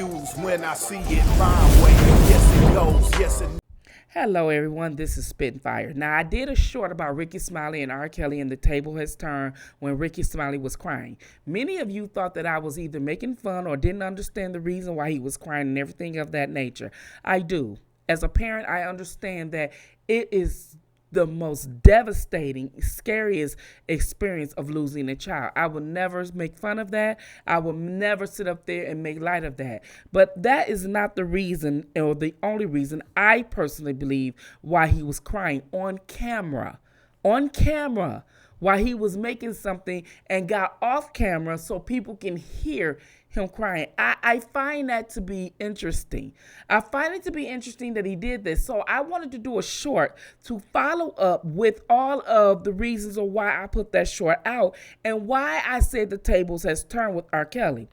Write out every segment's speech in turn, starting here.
confused when I see it my way. Yes, it goes. Yes, it. Hello everyone, this is Spitfire. Now I did a short about Rickey Smiley and R. Kelly and the table has turned when Rickey Smiley was crying. Many of you thought that I was either making fun or didn't understand the reason why he was crying and everything of that nature. I do. As a parent, I understand that it is the most devastating, scariest experience of losing a child. I will never make fun of that. I will never sit up there and make light of that. But that is not the reason or the only reason I personally believe why he was crying on camera. On camera. While he was making something and got off camera so people can hear him crying. I find that to be interesting. I find it to be interesting that he did this. So I wanted to do a short to follow up with all of the reasons of why I put that short out and why I said the tables has turned with R. Kelly.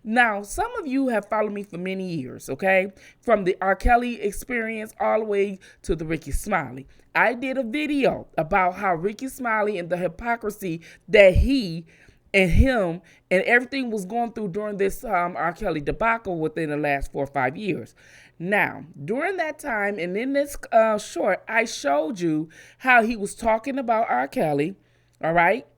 Now, some of you have followed me for many years, okay? From the R. Kelly experience all the way to the Rickey Smiley. I did a video about how Rickey Smiley and the hypocrisy that he and him and everything was going through during this R. Kelly debacle within the last 4 or 5 years. Now, during that time and in this short, I showed you how he was talking about R. Kelly, all right,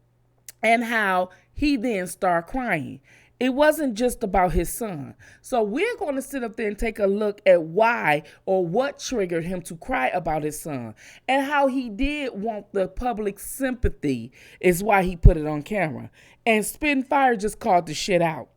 and how he then started crying. It wasn't just about his son. So we're going to sit up there and take a look at why or what triggered him to cry about his son and how he did want the public sympathy is why he put it on camera. And Spitfire just called the shit out.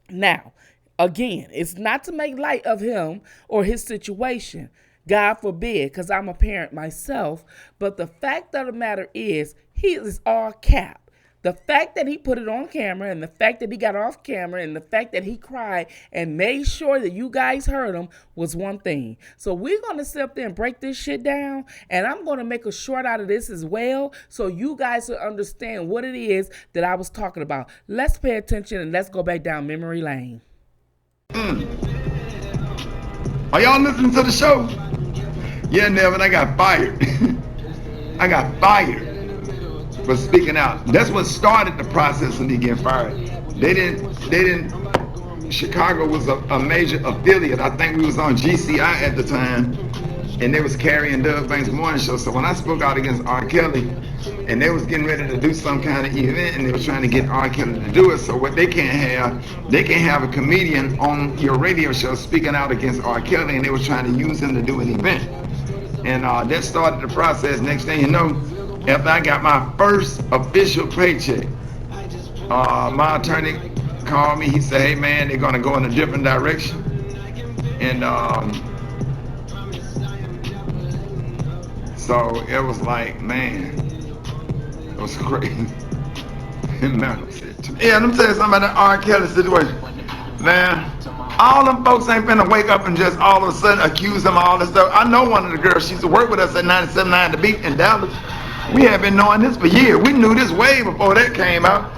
Now, again, it's not to make light of him or his situation. God forbid, because I'm a parent myself. But the fact of the matter is, he is all cap. The fact that he put it on camera and the fact that he got off camera and the fact that he cried and made sure that you guys heard him was one thing. So we're going to sit up there and break this shit down, and I'm going to make a short out of this as well so you guys will understand what it is that I was talking about. Let's pay attention and let's go back down memory lane. Are y'all listening to the show? Yeah, Nevin, I got fired. I got fired for speaking out. That's what started the process of me getting fired. They didn't, Chicago was a major affiliate. I think we was on GCI at the time, and they was carrying Doug Banks' morning show. So when I spoke out against R. Kelly, and they was getting ready to do some kind of event, and they were trying to get R. Kelly to do it. So what they can't have a comedian on your radio show speaking out against R. Kelly, and they were trying to use him to do an event. And that started the process. Next thing you know, after I got my first official paycheck, my attorney called me. He said, hey man, they're gonna go in a different direction. And so it was like, man, it was crazy. Yeah, let me tell you something about that R. Kelly situation. Man, all them folks ain't finna wake up and just all of a sudden accuse him of all this stuff. I know one of the girls, she used to work with us at 97.9 The Beat in Dallas. We have been knowing this for years. We knew this way before that came out.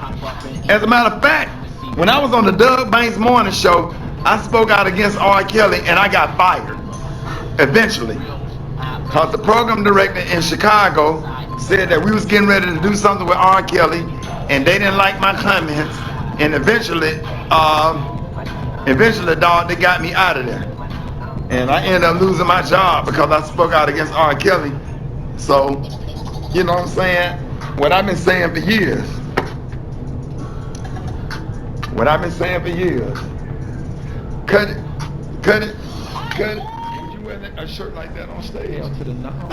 As a matter of fact, when I was on the Doug Banks morning show, I spoke out against R. Kelly and I got fired eventually. Because the program director in Chicago said that we was getting ready to do something with R. Kelly and they didn't like my comments. And eventually, dog, they got me out of there. And I ended up losing my job because I spoke out against R. Kelly. So, you know what I'm saying? What I've been saying for years. Cut it. Would you wear a shirt like that on stage? Hell to the no. Wait a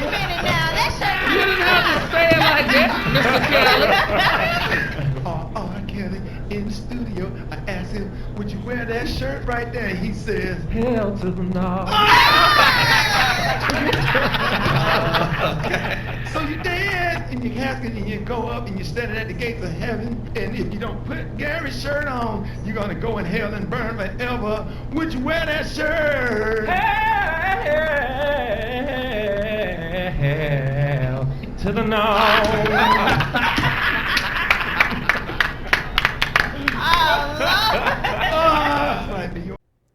minute now. That shirt. You didn't have to say it like that, Mr. Kelly. R. Kelly in the studio. I asked him, would you wear that shirt right there? He says, Hell to the no. So you dance in your casket and you go up and you're standing at the gates of heaven, and if you don't put Gary's shirt on, you're gonna go in hell and burn forever. Would you wear that shirt? Hell to the no.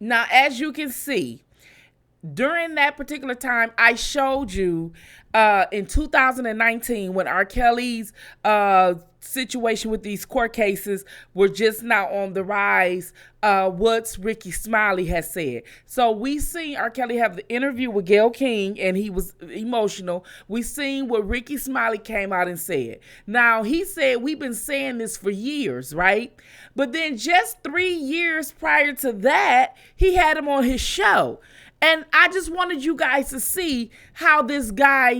Now, as you can see, during that particular time, I showed you in 2019 when R. Kelly's situation with these court cases were just now on the rise. What Rickey Smiley has said. So we seen R. Kelly have the interview with Gayle King, and he was emotional. We seen what Rickey Smiley came out and said. Now, he said, we've been saying this for years, right? But then just 3 years prior to that, he had him on his show. And I just wanted you guys to see how this guy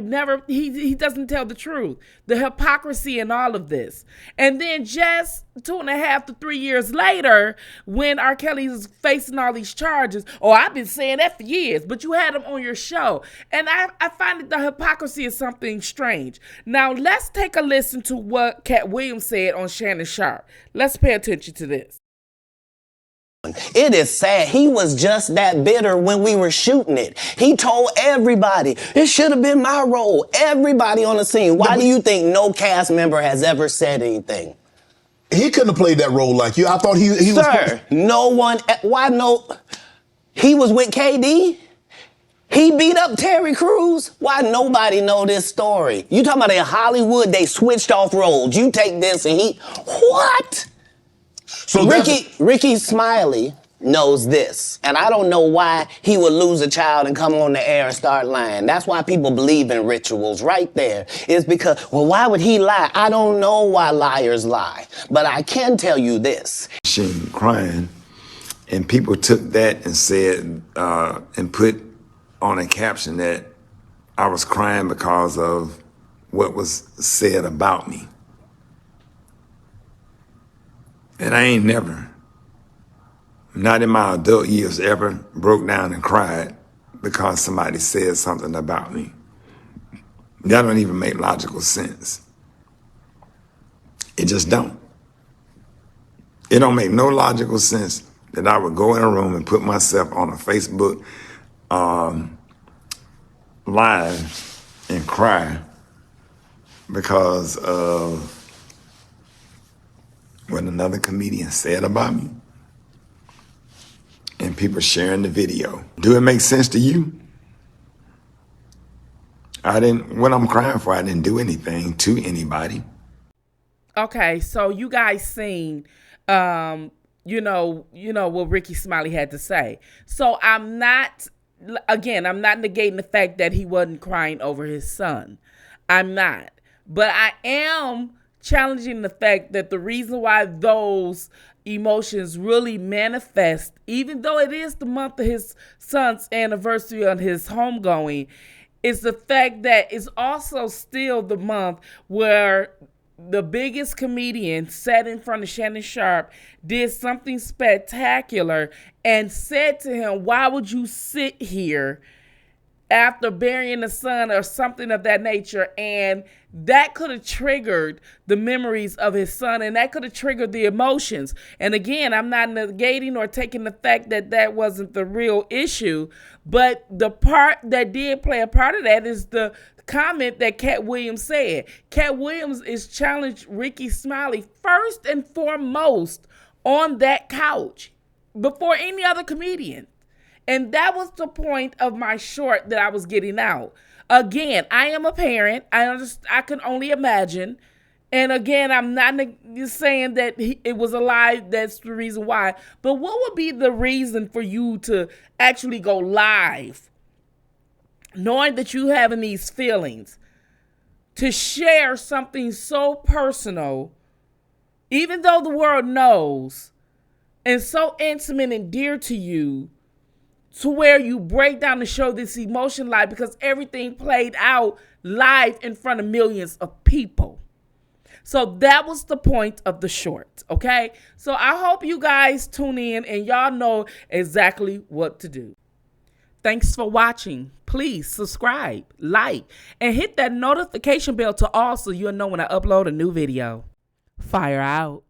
he doesn't tell the truth, the hypocrisy in all of this. And then just 2.5 to 3 years later, when R. Kelly is facing all these charges, I've been saying that for years, but you had him on your show. And I find that the hypocrisy is something strange. Now, let's take a listen to what Katt Williams said on Shannon Sharpe. Let's pay attention to this. It is sad. He was just that bitter when we were shooting it. He told everybody, it should have been my role. Everybody on the scene. Why do you think no cast member has ever said anything? He couldn't have played that role like you. I thought he was... Sir, no one... Why no... He was with KD? He beat up Terry Crews? Why nobody know this story? You talking about in Hollywood, they switched off roles. You take this and he... What? So Rickey Smiley knows this, and I don't know why he would lose a child and come on the air and start lying. That's why people believe in rituals right there. It's because, why would he lie? I don't know why liars lie, but I can tell you this. She crying, and people took that and said, and put on a caption that I was crying because of what was said about me. And I ain't never, not in my adult years, ever broke down and cried because somebody said something about me. That don't even make logical sense. It just don't. It don't make no logical sense that I would go in a room and put myself on a Facebook live and cry because of what another comedian said about me, and people sharing the video. Do it make sense to you? What I'm crying for, I didn't do anything to anybody. Okay, so you guys seen, what Rickey Smiley had to say. So I'm not negating the fact that he wasn't crying over his son. I'm not. But I am challenging the fact that the reason why those emotions really manifest, even though it is the month of his son's anniversary on his homegoing, is the fact that it's also still the month where the biggest comedian sat in front of Shannon Sharpe, did something spectacular, and said to him, why would you sit here after burying a son or something of that nature? And that could have triggered the memories of his son, and that could have triggered the emotions. And again, I'm not negating or taking the fact that that wasn't the real issue, but the part that did play a part of that is the comment that Katt Williams said. Katt Williams is challenged Rickey Smiley first and foremost on that couch before any other comedian. And that was the point of my short that I was getting out. Again, I am a parent. I can only imagine. And again, I'm not saying that it was a lie. That's the reason why. But what would be the reason for you to actually go live, knowing that you having these feelings, to share something so personal, even though the world knows, and so intimate and dear to you, to where you break down to show this emotion live because everything played out live in front of millions of people. So that was the point of the short, okay? So I hope you guys tune in and y'all know exactly what to do. Thanks for watching. Please subscribe, like, and hit that notification bell to all so you'll know when I upload a new video. Fire out.